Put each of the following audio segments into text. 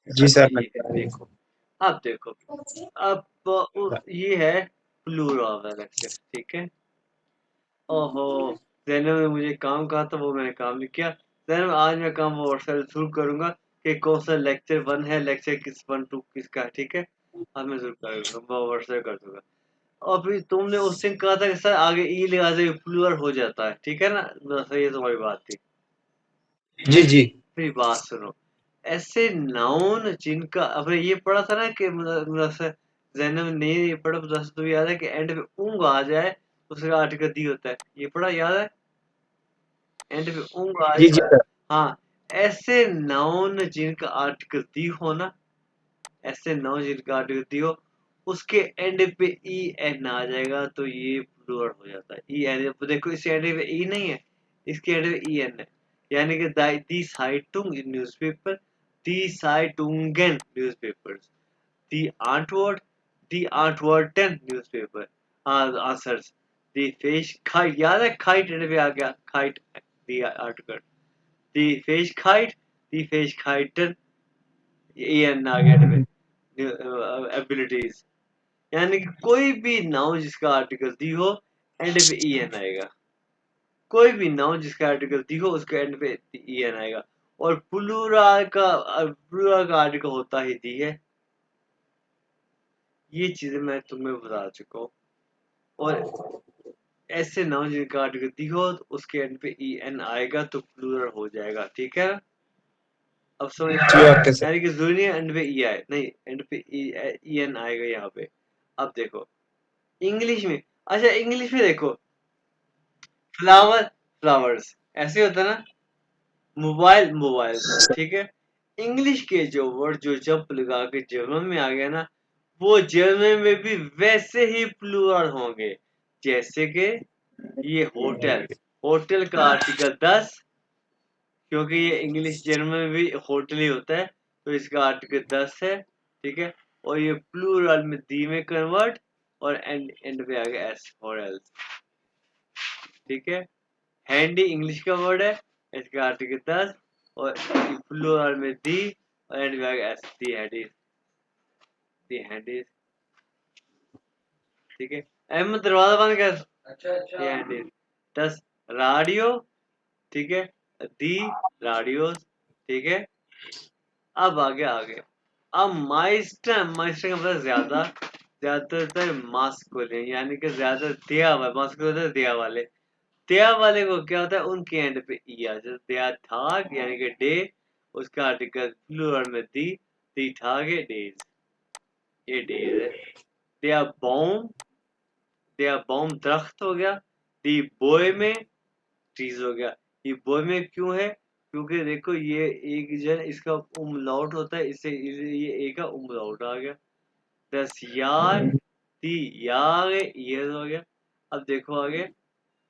जी अच्छा सर, मैं ये है, देखो अब देखो, अब ये है प्लूरल एलेक्सिस, ठीक है। ओहो, जैनब ने मुझे काम कहा था, वो मैंने काम नहीं किया। जैनब आज मैं काम व्हाट्सएप शुरू करूंगा कि कौन सा लेक्चर 1 है, लेक्चर किस 1 2 किसका है, ठीक है। आज मैं शुरू करूंगा, मैं व्हाट्सएप कर दूंगा। और फिर तुमने उस दिन कहा था कि सर आगे ई लगा से प्लूरल हो जाता है, ठीक है ना, बस ये तुम्हारी बात थी। जी हैं? जी मेरी बात सुनो, ऐसे नाउन जिनका आपने ये पढ़ा था ना कि मतलब जैनब ने ये पढ़ा, बस तो याद है कि एंड पे ऊंग आ जाए उसका आर्टिकल दी होता है, ये पढ़ा याद है, एंड पे ऊंग आ जी जी जाए। सर। हाँ, ऐसे नाउन जिनका आर्टिकल दी हो ना, ऐसे नाउन जिनका आर्टिकल दी हो, उसके एंड पे ई एन आ जाएगा तो ये प्लूरल हो जाता है। ई एन देखो, इस एंड पे ई नहीं है, इसके एंड पे ई एन है, यानी कि दी साइटुंग न्यूज़पेपर, दी साइटुंगेन न्यूज़पेपर्स, दी आंटवर्ड, दी आंटवर्टन न्यूज़पेपर। हाँ आंसर्स, दी फिश खाइट, याद है खाइट एंड पे आ गया, खाइट दी आर्टिकल, दी फिश खाइट, दी फिश खाइटन, ए एन आ गया एंड पे, एबिलिटीज, यानी कि कोई भी नाउन जिसका आर्टिकल दी हो एंड पे ई एन आएगा, कोई भी नाउन जिसका आर्टिकल दी हो उसके एंड पे ई एन आएगा। और प्लूरल का आर्टिकल होता ही दी है, ये चीजें मैं तुम्हें बता चुका हूँ। और ऐसे नाउन जिनका आर्टिकल दी हो तो उसके एंड पे ई एन आएगा तो प्लूरल हो जाएगा, ठीक है ना। अब समझ जी में, ओके सर। यानी कि जरूरी नहीं एंड पे ई आए, नहीं एंड पे ई एन आएगा यहाँ पे। अब देखो इंग्लिश में, अच्छा इंग्लिश में देखो, फ्लावर फ्लावर्स ऐसे होता है ना, मोबाइल मोबाइल्स, ठीक है। इंग्लिश के जो वर्ड जो जब लगा के जर्मन में आ गया ना, वो जर्मन में भी वैसे ही प्लूरल होंगे, जैसे कि ये होटल, होटल का आर्टिकल 10, क्योंकि ये इंग्लिश जर्मन में भी होटल ही होता है तो इसका आर्टिकल 10 है, ठीक है। और ये प्लूरल में दी में कन्वर्ट, और एंड एंड पे आ गया एस फॉर एल्स, ठीक है। हैंडी इंग्लिश का वर्ड है, इसका आर्टिकल 10, और प्लूरल में दी, और एंड में आ गया एस, दी हैंडीज, दी हैंडीज, ठीक है। अहमद दरवाजा बंद कर, दी हैंडीज। 10 रेडियो, ठीक है, दी रेडियोस, ठीक है। अब आगे अब माइस्टर, माइस्टर का मतलब ज्यादा, ज्यादातर मास्कुलिन, यानी कि ज्यादा दिया हुआ, मास्कुलिन दिया वाले, दिया वाले को क्या होता है, उनके एंड पे ई आ जाता है, दिया थाग यानी कि डे, उसका आर्टिकल प्लूरल में दी थाग है, डेज, ये डेज है। दिया बॉम, दिया बॉम दरख्त हो गया, दी बोए में ट्रीज हो गया। ये बोए में क्यों है, क्योंकि देखो ये एक जन इसका उमलाउट होता है, इससे ये एक का उमलाउट आ गया। 10 यार, दी यार ये हो गया। अब देखो आगे,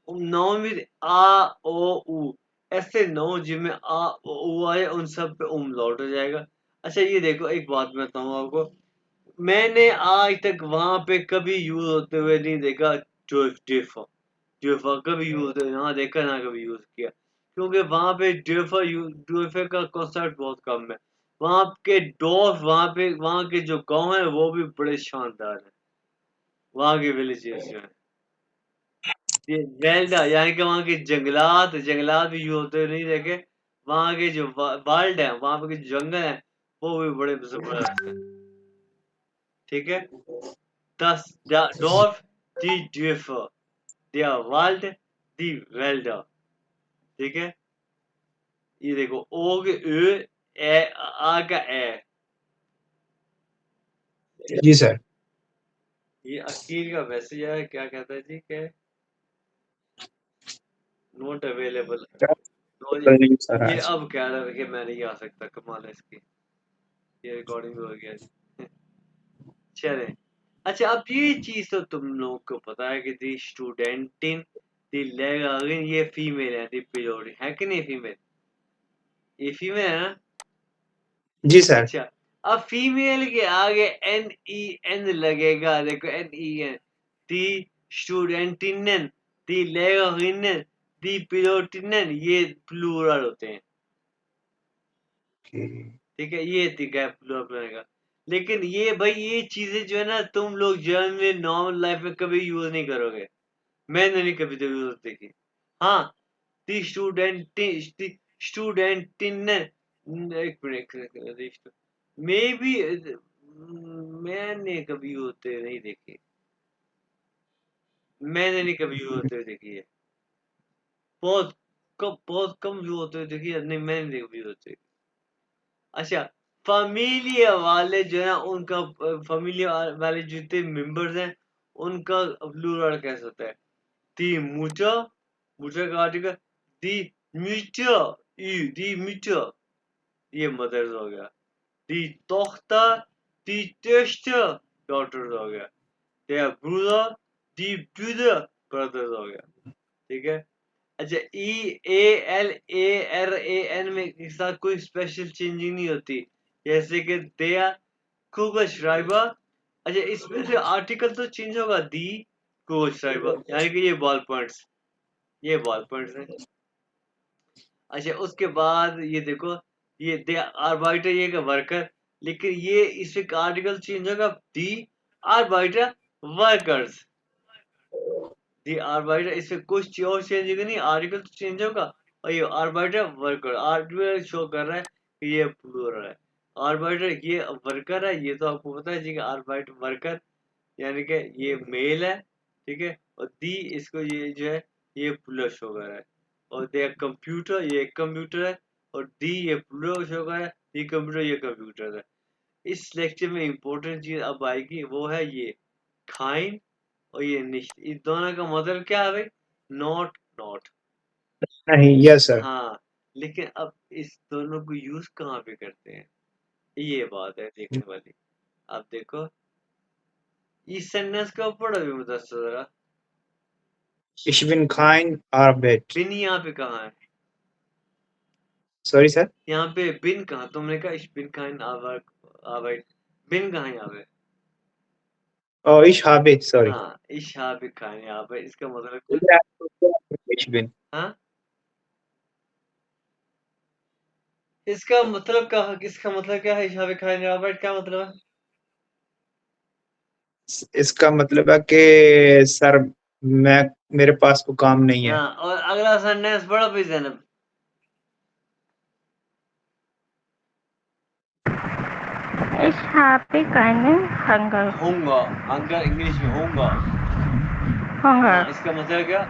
नाउन विद आ ओ उ, ऐसे नाउन जिनमें आ ओ उ आए उन सब पे लौट हो जाएगा। अच्छा ये देखो एक बात मैं बताऊं आपको, मैंने आज तक वहां पे कभी यूज होते हुए नहीं देखा, डिफर, डिफर कभी यूज ना देखा ना कभी यूज किया, क्योंकि वहां पे डिफर का कॉन्सेप्ट बहुत कम है। वहां के डॉफ, वहां के जो गांव है वो भी बड़े शानदार है, वहां के विलेजेस जो है, ये वेल्डा यानी कि वहाँ के जंगलात, जंगलात भी यूँ होते नहीं देखे, वहाँ के जो वर्ल्ड है, वहाँ पे के जो जंगल है वो भी बड़े जबरदस्त हैं, ठीक है। दस डॉर्फ, दी ड्यूफर, दिया वर्ल्ड, दी वेल्डा, ठीक है। ये देखो ओ के ö, ए आ का ए, जी सर। ये अकील का मैसेज है, क्या कहता है जी के नोट अवेलेबल, तो नहीं सर ये आज। अब कह रहा है कि मैं नहीं आ सकता, कमाल है इसकी, ये रिकॉर्डिंग हो गया जी। चले, अच्छा अब ये चीज तो तुम लोगों को पता है कि दी स्टूडेंटिन, दी लेग अगेन, ये फीमेल है, दी पिलोरी है कि नहीं फीमेल, ये फीमेल है ना। जी सर। अच्छा, अब फीमेल के आगे एन ई एन लगेगा, देखो एन ई एन, दी स्टूडेंटिनन, दी लेग अगेन, दी पिलोटिनन, ये प्लूरल होते हैं, ठीक है, ये थी गैप प्लूरल प्लूरल का। लेकिन ये भाई ये चीजें जो है ना तुम लोग जनरली नॉर्मल लाइफ में कभी यूज नहीं करोगे। मैंने नहीं कभी तो यूज देखी। हाँ, दी स्टूडेंट ने एक मिनट मे बी मैंने कभी होते नहीं देखी। मैंने नहीं कभी यूज होते हुए देखी है। बहुत कम यूज होते हुए देखी है। नहीं, मैंने नहीं कभी यूज होते। अच्छा, फैमिलिया वाले जो है ना उनका फैमिलिया वाले जितने मेंबर्स हैं उनका प्लूरल कैसे होता है? दी मुटर, मुटर का आर्टिकल दी म्यूटर, दी म्यूटर, ये मदर्स हो गया। दी tochter, दी töchter, daughters हो गया। der Bruder, die Brüder, brothers हो गया। ठीक है। अच्छा, E A L A R A N में के साथ कोई स्पेशल चेंजिंग नहीं होती। जैसे कि der Kugelschreiber। अच्छा, इसमें से आर्टिकल तो चेंज होगा, दी Kugelschreiber, यानी कि ये बॉल पॉइंट्स, ये बॉल पॉइंट्स है। अच्छा, उसके बाद ये देखो, ये दे आर्बाइटर, ये का वर्कर, लेकिन ये इसमें आर्टिकल चेंज होगा, दी आर्बाइटर वर्कर्स, दी आर्बाइटर, इसमें कुछ और चेंज होगा नहीं, आर्टिकल तो चेंज होगा। और ये आर्बाइटर वर्कर, आर्टिकल शो कर रहा है कि ये प्लूरल है। आर्बाइटर ये वर्कर है, ये तो आपको पता है जी, आर्बाइट वर्कर यानी कि ये मेल है। ठीक है, और दी इसको ये जो है ये प्लूरल शो कर रहा है। और दे कंप्यूटर, ये कंप्यूटर है। और दी ये प्लूरल शो कर रहा है, ये कंप्यूटर, ये कंप्यूटर है। इस लेक्चर में इंपॉर्टेंट चीज अब आएगी, वो है ये खाइन और ये निश्चित। इस दोनों का मतलब क्या है भाई? Not, not. नहीं, यस सर। हाँ, लेकिन अब इस दोनों को यूज कहाँ पे करते हैं, ये बात है देखने वाली। अब देखो, इस सेंटेंस का पढ़ो भी मुदस्सर जरा। Ich bin kein Arbeit। बिन यहाँ पे कहाँ है? Sorry sir. यहाँ पे बिन कहाँ? तुमने कहा ich bin kein Arbeit, बिन कहाँ यहाँ पे? Oh, ich habe, sorry। हाँ, ich habe keine Arbeit, इसका मतलब क्या? Ich bin। हाँ, इसका मतलब क्या है? ich habe keine Arbeit क्या मतलब है? इसका मतलब है कि सर मैं मेरे पास कोई काम नहीं है। हाँ, और अगला सेंटेंस पढ़ो भी Zainab. Ich habe keinen Hunger. होगा, हंगर इंग्लिश में होगा। Hunger. हाँ, इसका मतलब क्या?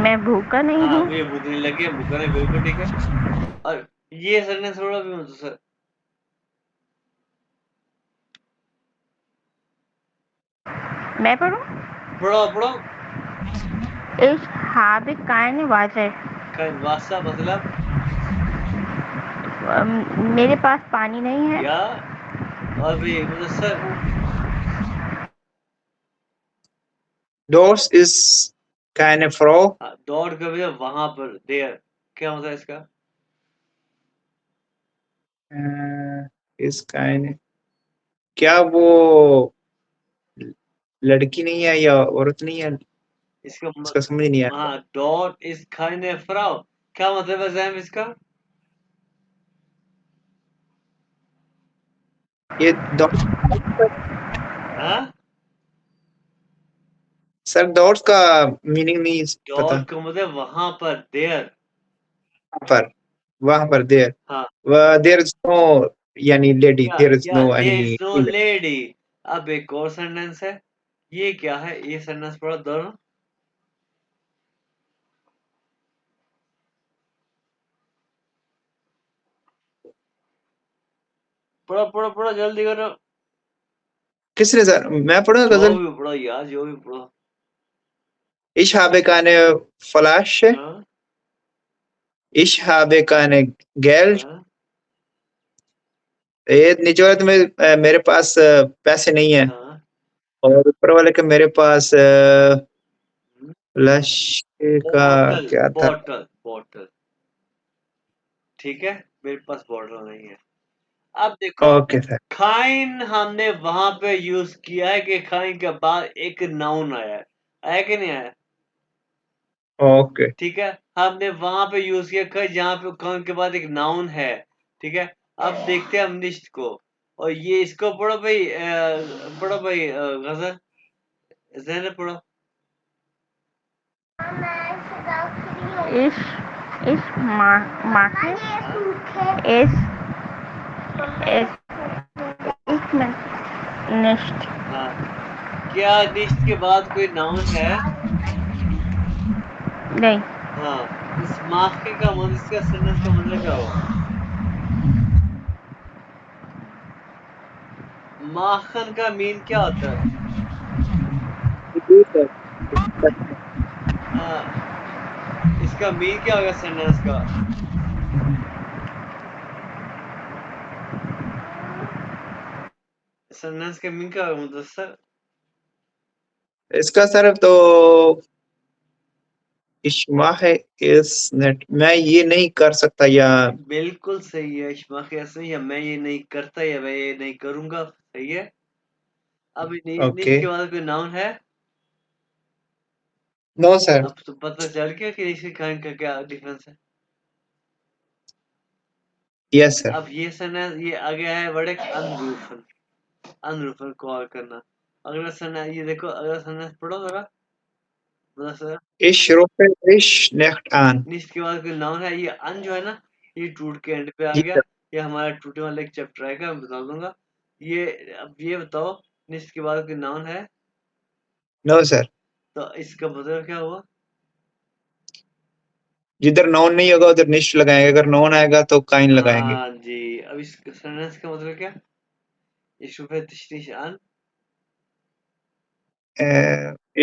मैं भूखा नहीं हाँ, हूँ। मुझे भूख नहीं लगी है, भूखा नहीं, बिल्कुल ठीक है। और ये सेंटेंस पढ़ो भी मुझे सर। मैं पढ़ूँ? पढ़ो। Ich habe keine Wasser. वासा मतलब मेरे पास पानी नहीं है। या, और भी मतलब sir Dort ist keine Frau। दौड़ कर भैया वहां पर, देयर क्या मतलब इसका? ist keine, क्या वो लड़की नहीं है या औरत नहीं है? इसका इसका समझ नहीं आया। हाँ, डॉट इज keine Frau, क्या मतलब है जैम इसका? ये हाँ, सर डॉट्स का मीनिंग नहीं पता। डॉट का मतलब वहां पर, देयर। वहां पर देयर, हाँ, देयर इज नो, यानी lady, there is no there any. Is no lady. अब एक और सेंटेंस है, ये क्या है? ये सेंटेंस पढ़ो दोनों। पढ़ो जल्दी करो। किसने सर? मैं पढ़ूंगा जो गजल। भी पढ़ो यार, जो भी पढ़ो। Ich habe keine Flasche। हाँ, Ich habe keine Geld। हाँ, ये नीचे वाले तो मेरे पास पैसे नहीं है। हाँ। और ऊपर वाले के मेरे पास फ्लैश का बॉटल, क्या था? बॉटल। ठीक है, मेरे पास बॉटल नहीं है। अब देखो, ओके सर। खाइन हमने वहां पे यूज किया है कि खाइन के बाद एक नाउन आया है कि नहीं आया? ओके। ठीक है, हमने वहां पे यूज किया जहाँ पे कौन के बाद एक नाउन है, ठीक है। अब देखते हैं हम निश्चित को, और ये इसको पढ़ो भाई, पढ़ो भाई, गजल ज़ैनब पढ़ो। इस इस माके इस इस एक मिनट निश्ट हाँ, क्या निश्चित के बाद कोई नाउन है? नहीं। हाँ, इस माखे का मतलब, इसका सेंटेंस का मतलब क्या हुआ? माखन का मीन क्या होता है? जी सर। हाँ, इसका मीन क्या होगा सेंटेंस का? सेंटेंस का मीन क्या होगा मतलब सर? इसका सर तो इश्मा है इस नेट, मैं ये नहीं कर सकता या बिल्कुल सही है, इश्मा के ऐसे, या मैं ये नहीं करता या मैं ये नहीं करूंगा, सही है। अब ओके। निश्चित के बाद कोई नाउन है? No sir. अब तो पता चल गया कि निश्चित का क्या डिफरेंस है। Yes sir. अब ये सेंटेंस, ये आ गया है वर्ड अनरूफन, अनरूफन कॉल करना। अगला सेंटेंस ये देखो, अगला सेंटेंस पढ़ो जरा, मतलब सर। इश रुफे इश नेक्ट आन। निश्चित के बाद कोई नाउन है, ये अन जो है ना, ये टूट के एंड पे आ जी गया। सर। ये हमारा टूटने वाला एक चैप्टर आएगा, मैं बता दूंगा। ये, अब ये बताओ, निश्चित के बाद कोई नाउन है, नो सर। तो इसका मतलब क्या हुआ? जिधर नॉन नहीं होगा उधर निश लगाएंगे, अगर नॉन आएगा तो काइन लगाएंगे। हाँ जी, अब इस सेंटेंस का मतलब क्या? इश रुफे तशरीश अन।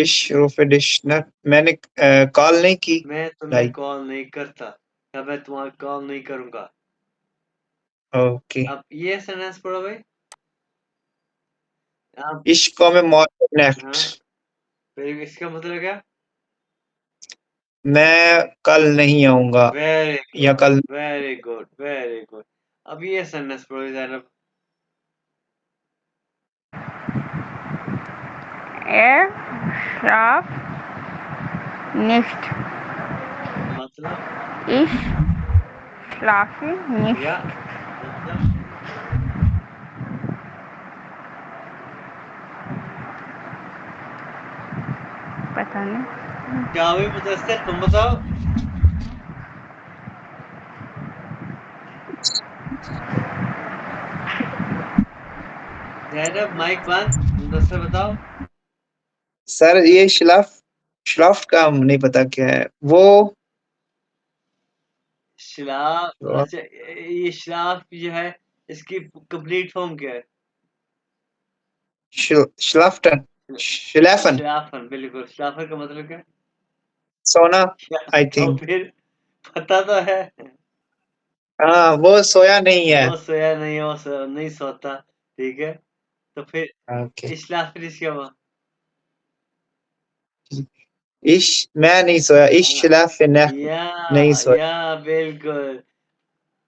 इश रुफे डिश नेट, मैंने कॉल नहीं की। मैं तुम्हें लाइक। कॉल नहीं करता, या मैं तुम्हारा कॉल नहीं करूंगा। ओके। अब ये सेंटेंस पढ़ो भाई। अब इश्क में मौत नेक्ट। हाँ, फिर इसका मतलब क्या? मैं कल नहीं आऊंगा वेरी या गुड, कल। Very good, very good. अब ये सेंटेंस पढ़ो ज़ैनब। er schlaf nicht. मतलब, Ich schlafe या nicht. मतलब, पता नहीं। क्या हुई मुदस्सिर, तुम बताओ। ज़ैनब माइक बंद, मुदस्सिर बताओ। सर ये शलाफ, शलाफ का नहीं पता क्या है वो। शराब, अच्छा, ये शराब जो है, इसकी कंप्लीट फॉर्म क्या है? शलाफ्टन, शलाफन। शराफन, बिल्कुल, शराफन का मतलब क्या है? सोना। आई तो थिंक। फिर पता तो है। हाँ वो सोया नहीं है। वो सोया नहीं, नहीं सोता, ठीक है। तो फिर ओके। इशलाफ फिर क्या हुआ? इश, मैं नहीं सोया, इश हाँ, शलाफ या नहीं सोया। या बिल्कुल।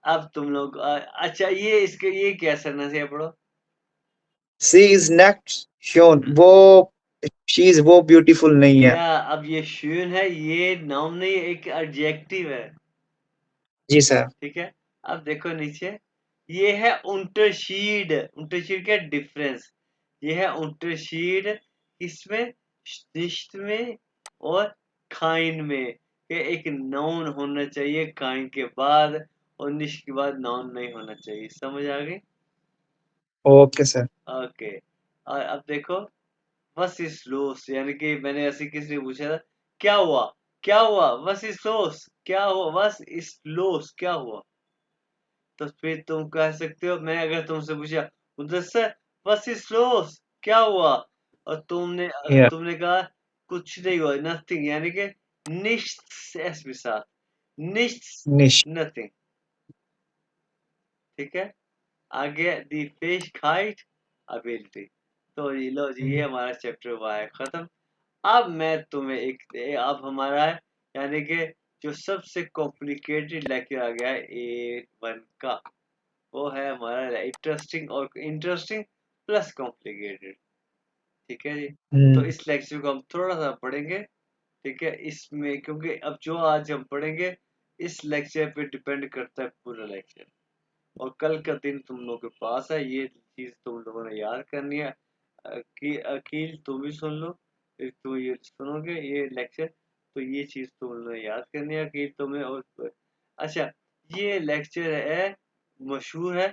अब तुम लोग अच्छा, ये इसके ये क्या सेंटेंस है, पढ़ो। सी इज नेक्स्ट शोन, वो शी इज वो ब्यूटीफुल नहीं है। या अब ये शून है, ये नाउन नहीं, एक एडजेक्टिव है, जी सर। ठीक है। अब देखो नीचे, ये है unterschied, unterschied क्या डिफरेंस, ये है unterschied किसमें? nicht में और kind में, कि एक नाउन होना चाहिए kind के बाद, और nicht के बाद नाउन नहीं होना चाहिए, समझ आ गई? Okay sir. ओके, और अब देखो, वस इज लोस, यानी कि मैंने ऐसे किसी ने पूछा था, क्या हुआ, क्या हुआ, वस इज लोस, क्या हुआ, वस इज लोस, क्या हुआ? तो फिर तुम कह सकते हो, मैं अगर तुमसे पूछा, मुदस्सर व्हाट इज लोस, क्या हुआ? और या तुमने कहा कुछ नहीं हुआ, नथिंग, यानी कि निश्च एस के साथ, निश्च, निश। नथिंग, ठीक है। आगे दी फिश काइट अबिलिटी। तो ये लो जी, ये हमारा चैप्टर हुआ है खत्म। अब मैं तुम्हें अब हमारा है, यानी कि जो सबसे कॉम्प्लिकेटेड लेक्चर आ गया है A1 का, वो है हमारा इंटरेस्टिंग, और इंटरेस्टिंग प्लस कॉम्प्लिकेटेड, ठीक है जी। तो इस लेक्चर को हम थोड़ा सा पढ़ेंगे, ठीक है। इसमें क्योंकि अब जो आज हम पढ़ेंगे इस लेक्चर पे डिपेंड करता है पूरा लेक्चर, और कल का दिन तुम लोगों के पास है, ये चीज तुम लोगों ने याद करनी है। कि अकील तुम भी सुन लो, फिर तुम ये सुनोगे ये लेक्चर, तो ये चीज तुम लोगों ने याद करनी है कि तुम्हें। और अच्छा, ये लेक्चर है, मशहूर है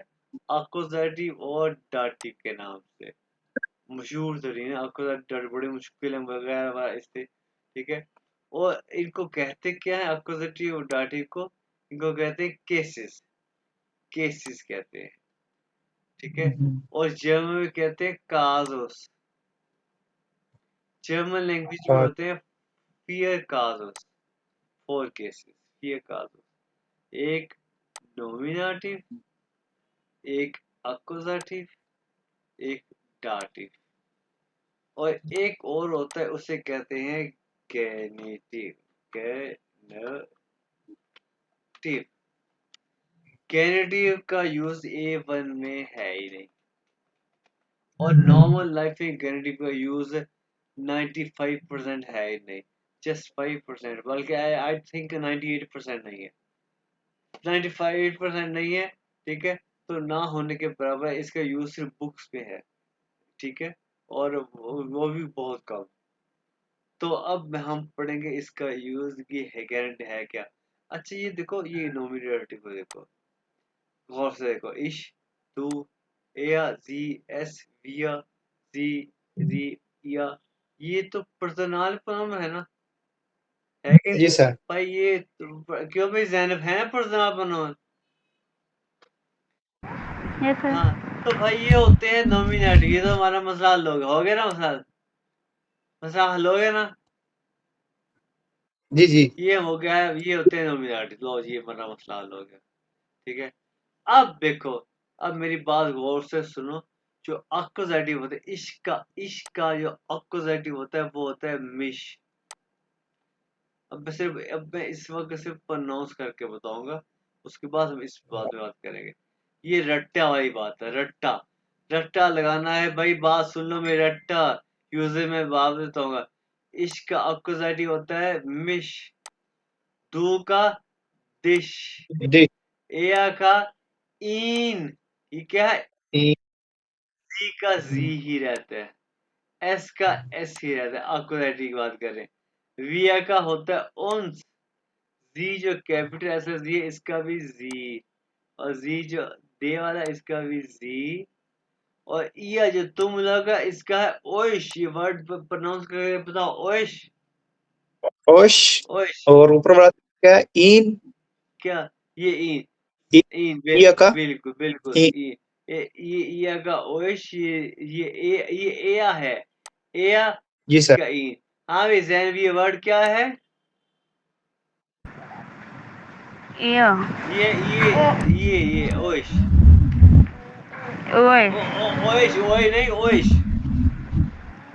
अकोज़ेटिव और डाटिव के नाम से, मशहूर तरीन है। अकोज़ेटिव बड़े मुश्किल है वगैरह वगैरह इससे, ठीक है। और इनको कहते क्या है, अकोज़ेटिव और डाटिव को, इनको कहते हैं केसेस, केसेस कहते हैं, ठीक है। और जर्मन में कहते हैं काजोस, जर्मन लैंग्वेज में और होते हैं फियर काजोस, फोर केसेस, फियर काजोस। एक नोमिनेटिव, एक अक्यूजेटिव, एक डाटिव, और एक और होता है उसे कहते हैं गेनेटिव, गेनेटिव। गेनेटिव का यूज A1 में है ही नहीं, और नॉर्मल लाइफ में गेनेटिव का यूज 95% है ही नहीं, जस्ट 5%, बल्कि आई थिंक 98% नहीं है, 95% नहीं है, ठीक है। तो ना होने के बराबर है, इसका यूज सिर्फ बुक्स में है, ठीक है, और वो भी बहुत कम। तो अब हम पढ़ेंगे इसका यूज की है, गारंटी है क्या। अच्छा ये देखो, ये नोमिनेटिव को देखो, गौर से देखो, इश, तू, एया, जी, एस, विया, जी, री, या, ये तो पर्सनल प्रोनाउन है ना, है कि जी सर। भाई ये क्यों भाई, जैनब है पर्सनल प्रोनाउन। Yes sir. हाँ, तो भाई ये होते हैं नोमिनेटिव, ये तो हमारा मसला हल हो गया ना, मसला मसला हल हो गया ना, जी जी। ये हो गया है, ये होते हैं नोमिनेटिव, लो जी हमारा मसला हल हो गया, ठीक है। अब देखो, अब मेरी बात गौर से सुनो, जो अक्यूजेटिव होता है, इश्क का जो अक्यूजेटिव होता है वो होता है मिश। अब मैं इस वक्त सिर्फ प्रोनाउंस करके बताऊंगा, उसके बाद हम इस बात में बात करेंगे। ये रट्टा वाली बात है, रट्टा, रट्टा लगाना है भाई, बात सुन लो मेरी, रट्टा यूजर में बात बताऊंगा। इश्क का अक्यूजेटिव होता है मिश, दू का दिश, जी। एया का इन, ये क्या है, ई- जी का जी ही रहता है, एस का एस ही रहता है, अक्यूजेटिव की बात करें। विया का होता है उन्स, जी जो कैपिटल एस जी है इसका भी जी, और जी जो दे वाला इसका भी जी, और या जो तुम लोग का इसका है ओइश, ये वर्ड प्रोनाउंस करके बताओ, ओइश, ओश। ओइश, और ऊपर वाला क्या है? इन। क्या, ये इन, ई- इन ईया का। बिल्कुल बिल्कुल, ई। ये या का ओइश, ये एया है, एया, जी सर। इसका इन। हाँ भाई जैन, ये वर्ड क्या है, यो। ये ओइश, ओए। ओइश, ओए नहीं ओइश,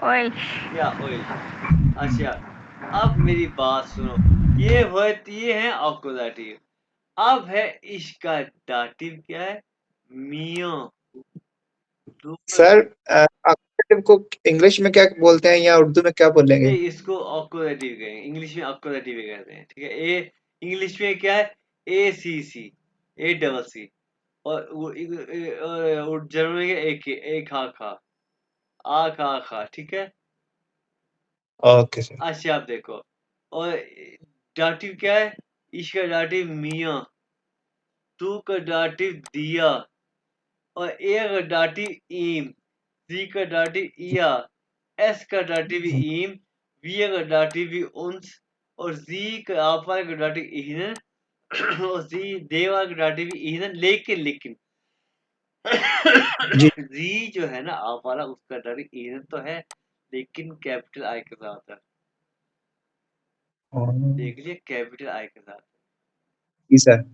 ओए। या ओइश। अच्छा, अब मेरी बात सुनो, ये है ऑक्कुपेटिव। अब है इसका दाटिव, क्या है, मियाँ, दूसरा, सर अक्यूजेटिव को इंग्लिश में क्या बोलते हैं या उर्दू में क्या बोलेंगे? नहीं इसको ऑक्कुपेटिव कहेंगे, इंग्लिश में ऑक्कुपेटिव कहते हैं, ठीक है। ए इंग्लिश में क्या है, ए सी सी, ए डबल सी, और जर्मन में क्या, ए खा खा, आ खा खा, ठीक है। Okay sir. अच्छा आप देखो, और दाटिव क्या है, इसका दाटिव मियाँ, तू का दाटिव दिया, और ए का दाटिव ईम, सी का दाटिव इया, एस का दाटिव ईम, वी का दाटिव उन्स, और जी का आपा का दाटिव इहनन, और जी देवा का दाटिव इहनन, लेकिन लेकिन जी। जी जो है ना आप वाला, उसका दाटिव इहनन तो है, लेकिन कैपिटल आई के साथ है, देख लिया, कैपिटल आई के साथ। जी सर।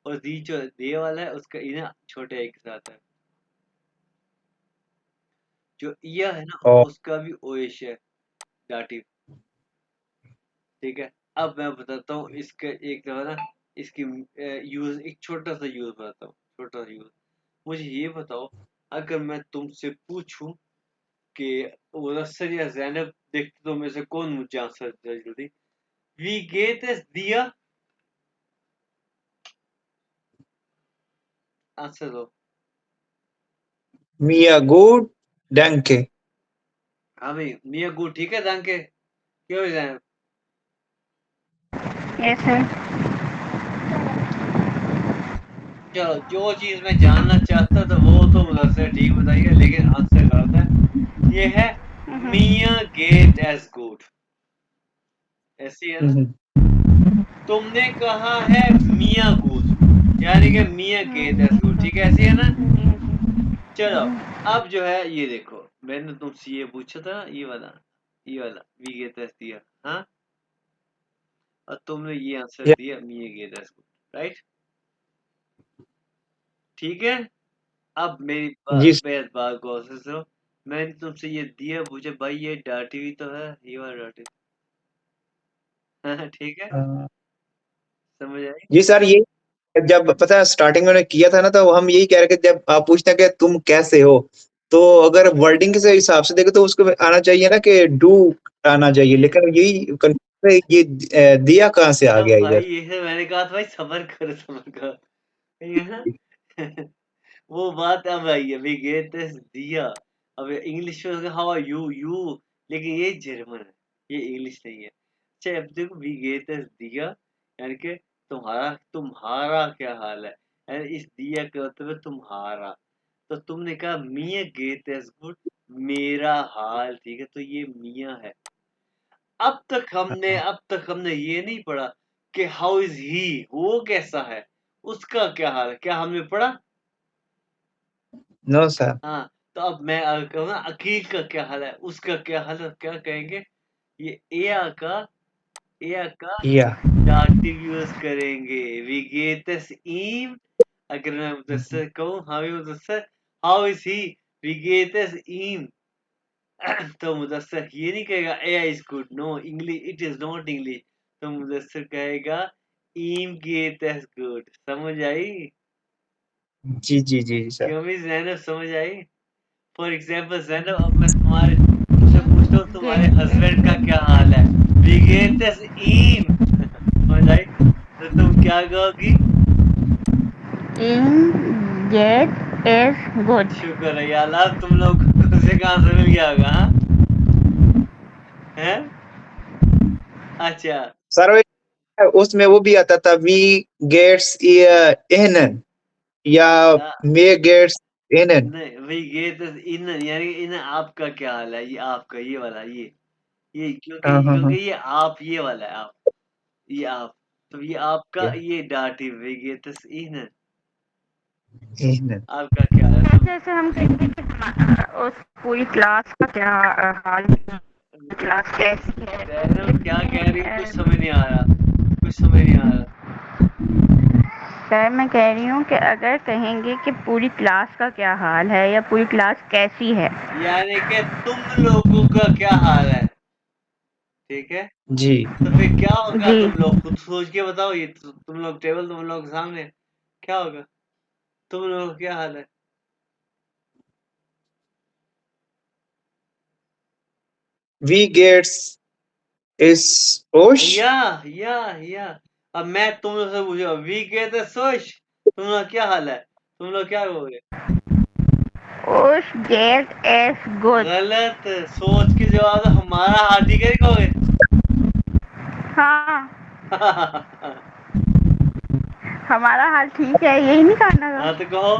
और जी जो दे वाला है उसका इना छोटे आई के साथ है, जो इया है ना ओ, उसका भी ओएश है, दाटिव, ठीक है। अब मैं बताता हूँ इसका एक दफा ना, इसकी यूज, एक छोटा सा यूज बताता हूँ, छोटा सा यूज। मुझे ये बताओ, अगर मैं तुमसे पूछूं कि मुदस्सर या जैनब, देखते तो में से कौन मुझे आंसर दे जल्दी, Wie geht es dir? Answer दो। Mir gut, danke. हाँ भाई, मिया गुड ठीक है, danke क्यों जाए? Yes, sir. चलो, जो चीज मैं जानना चाहता था वो तो उधर से ठीक बताइए, लेकिन आंसर गलत है। ये है मिया गेट एज गुड, ऐसी है ना। Mhm. तुमने कहा है मिया गुड, यानी कि मिया गेट एज गुड, ठीक है, ऐसी है ना। चलो, अब जो है ये देखो, मैंने तुमसे ये पूछा था, ये वाला वी गेट एज दिया, हाँ, और तुमने ये आंसर Yeah. दिया मिया गेट एज गुड, राइट, ठीक है। अब मेरी जी बात गौर से सुनो। मैंने तुमसे ये दिया, पूछे भाई ये डाटी हुई तो है, ये वाला डाटी ठीक है, हाँ। समझ आई। जी सर, ये जब पता है स्टार्टिंग में उन्होंने किया था ना, तो हम यही कह रहे थे, जब आप पूछते हैं कि तुम कैसे हो, तो अगर वर्डिंग के हिसाब से देखे तो उसको आना चाहिए ना कि डू आना चाहिए, लेकिन यही confuse है, ये दिया कहाँ से आ अब गया भाई इधर। ये मैंने कहा था भाई सबर कर ये है ना वो बात अब आई है, वी गेट दिस दिया। अब इंग्लिश में हाउ आर यू यू, लेकिन ये जर्मन है, ये इंग्लिश नहीं है। अच्छा, अब देखो वी गेट दिस दिया, यानी कि तुम्हारा क्या हाल है, यानी इस दिया का मतलब है तुम्हारा। तो तुमने कहा मिया गेट इज गुड, मेरा हाल, ठीक है, तो ये मिया है। अब तक हमने ये नहीं पढ़ा कि हाउ इज ही, वो कैसा है, उसका क्या हाल है, क्या हमने पढ़ा? No sir. हाँ, तो अब मैं अगर कहूँ ना अकील का क्या हाल है, उसका क्या हाल है, क्या कहेंगे? ये एया का या दाटिव यूज करेंगे, विगेतस ईम। अगर मैं मुदस्सर कहूँ, हाँ भी मुदस्सर, हाउ इज ही, विगेतस ईम। तो मुदस्सर ये नहीं कहेगा एया इज गुड, no, English it is not English. तो मुदस्सर कहेगा ईम गेतस गुड, समझ आई? जी जी जी सर। क्यों भी जैनब, समझ आई? फॉर एग्जाम्पल जैनब, अब मैं तुमसे पूछता हूँ तुम्हारे हस्बैंड का क्या हाल है, विगेतस ईम समझ आई? तो तुम क्या कहोगी? In get is good. शुक्र है या अल्लाह, तुम लोग को से कहाँ से मिल गया होगा, हाँ हैं? अच्छा, सर उसमें वो भी आता था, वी गेट्स एहनन या हाँ, मे गेट्स एहनन। नहीं भाई ये तो इन, यानी इन आपका क्या हाल है, ये आपका ये वाला ये हाँ हाँ क्योंकि हाँ। ये आप ये वाला है, आप ये आप, तो ये आपका ये डाटी वेगेतस इन, एहनन। आपका क्या हाल है सर, जैसे हम कहेंगे कि उस पूरी क्लास का क्या हाल है, क्लास कैसी है, तो जैनब क्या कह रही हो, इसमें कुछ समझ नहीं आ रहा, कुछ समझ नहीं आ रहा। सर मैं कह रही हूँ कि अगर कहेंगे कि पूरी क्लास का क्या हाल है या पूरी क्लास कैसी है, यानी कि तुम लोगों का क्या हाल है, ठीक है, जी। तो फिर क्या होगा, जी, तुम लोग खुद सोच के बताओ, ये तुम लोग टेबल तुम लोग के सामने है, क्या होगा, तुम लोगों का क्या हाल है? वी गेट्स इस ओश। या अब मैं तुम लोग से पूछूंगा, वी के थे सोच, तुम लोग क्या हाल है, तुम लोग क्या कहोगे? उस गेट इज गुड। गलत, सोच के जवाब दो, हमारा हाल ठीक है कहोगे हाँ, हमारा हाल ठीक है, यही नहीं कहना था। हाँ तो कहो,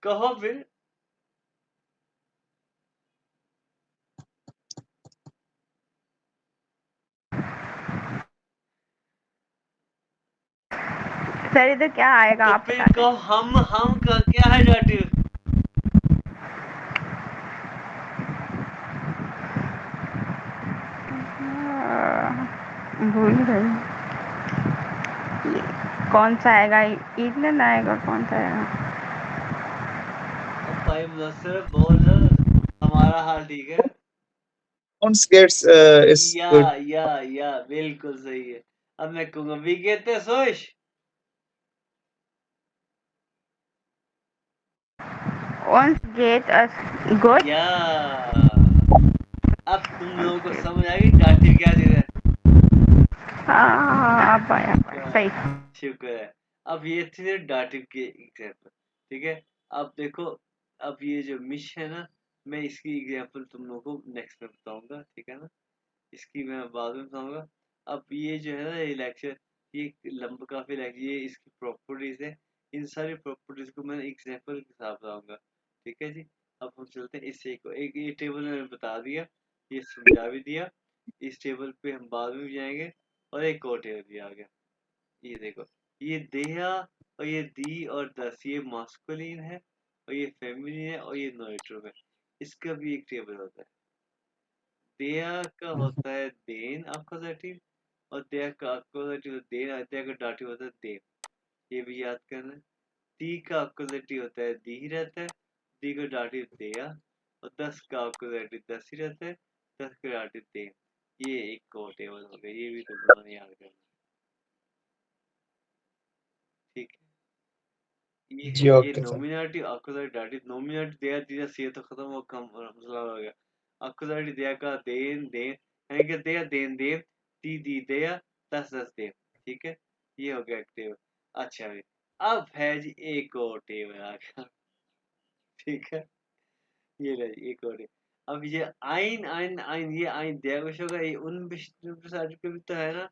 कहो फिर। सर इधर क्या आएगा तो आप फिर बता कहो हम का क्या है डाटिव? दें। भूल गई, ये कौन सा आएगा, ईदन आएगा, कौन सा आएगा? अब भाई मुदस्सिर बोल, हमारा हाल ठीक है, Sounds gets is या good. या बिल्कुल सही है। अब मैं कहूंगा वी कहते सोच, once get a good या अब तुम लोगों को समझ आ गई दाटिव क्या चीज है। हाँ अब आया सही। शुक्र है। अब ये थे दाटिव के एग्जाम्पल, ठीक है। अब देखो, अब ये जो मिश है ना, मैं इसकी एग्जाम्पल तुम लोगों को नेक्स्ट में बताऊंगा, ठीक है ना, इसकी मैं बाद में बताऊंगा। अब ये जो है ना, ये लेक्चर, ये लंबा काफी लेक्चर, ये इसकी प्रॉपर्टीज है, इन सारी प्रॉपर्टीज को मैं एग्जाम्पल के साथ बताऊंगा, ठीक है जी। अब हम चलते हैं इससे को, एक ये टेबल मैंने बता दिया, ये समझा भी दिया, इस टेबल पे हम बाद में भी जाएंगे। और एक और टेबल भी आ गया, ये देखो, ये देहा और ये दी और दस, ये मास्कुलिन है और ये फेमिनिन है और ये न्यूट्रल है। इसका भी एक टेबल होता है। देहा का होता है देन अक्वजेटिव, और देहा का अक्वजेटिव देन, और देहा का दाटिव होता है देन, ये भी याद करना है। दी का अक्वजेटिव होता है दी ही रहता है, दी का दाटिव देहा, और दस का अक्वजेटिव दस ही रहता है, दस का दाटिव देन। ये एक और टेबल हो गया, ये भी तुम लोगों ने याद करना, ठीक है। जी ये ओके सर। नॉमिनेटिव अक्वजेटिव दाटिव, नॉमिनेटिव देहा दिया सी तो खत्म हो, कम मसला हो गया। अक्वजेटिव देहा का देन देन, यानी कि देहा देन देन, दी दी देहा, दस दस देन, ठीक है। ये हो गया एक टेबल। अच्छा भाई, अब है जी एक और टेबल आ गया, ठीक है। ये ले जी एक और टेबल। अब ये आइन आइन आइन, ये आइन दिया कुछ होगा, ये उन साइड पे भी तो है ना,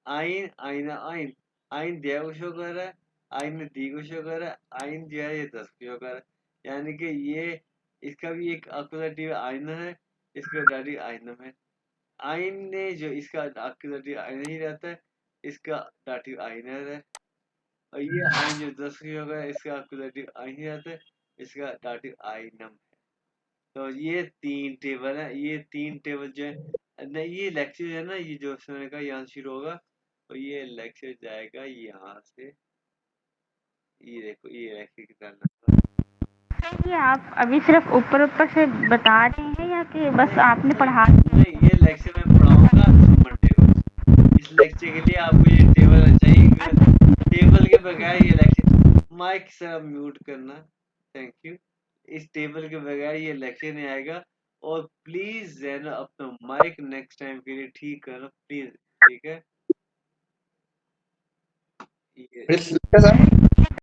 आइन आइन आइन, आइन दिया को शो कर रहा है, आइन ने दी को शो कर रहा है, आइन जो है ये 10 को शो कर रहा है, यानी कि ये इसका भी एक अक्वजेटिव आइन है, इसका डायरेक्ट आइनम है। आइन ने जो इसका अक्वजेटिव आइन ही रहता है, इसका डाटिव आइनर है। और ये आइन जो 10 को शो कर रहा है, इसका अक्वजेटिव आइन ही रहता है, इसका डाटिव आइनम है। तो ये तीन टेबल है, ये तीन टेबल जो है नहीं, ये लेक्चर है ना, ये जो समय का यहाँ शुरू होगा, तो ये लेक्चर जाएगा यहाँ से, ये देखो ये लेक्चर कितना लंबा तो ये आप अभी सिर्फ ऊपर ऊपर से बता रहे हैं या कि बस नहीं आपने पढ़ा नहीं नहीं, ये लेक्चर मैं पढ़ाऊंगा मंडे को। इस लेक्चर के लिए आपको ये टेबल चाहिए, टेबल के बगैर ये लेक्चर, माइक से म्यूट करना, थैंक यू। इस टेबल के बगैर ये लेक्चर नहीं आएगा। और प्लीज जैन अपना माइक नेक्स्ट टाइम के लिए ठीक करना प्लीज, ठीक है। ये सर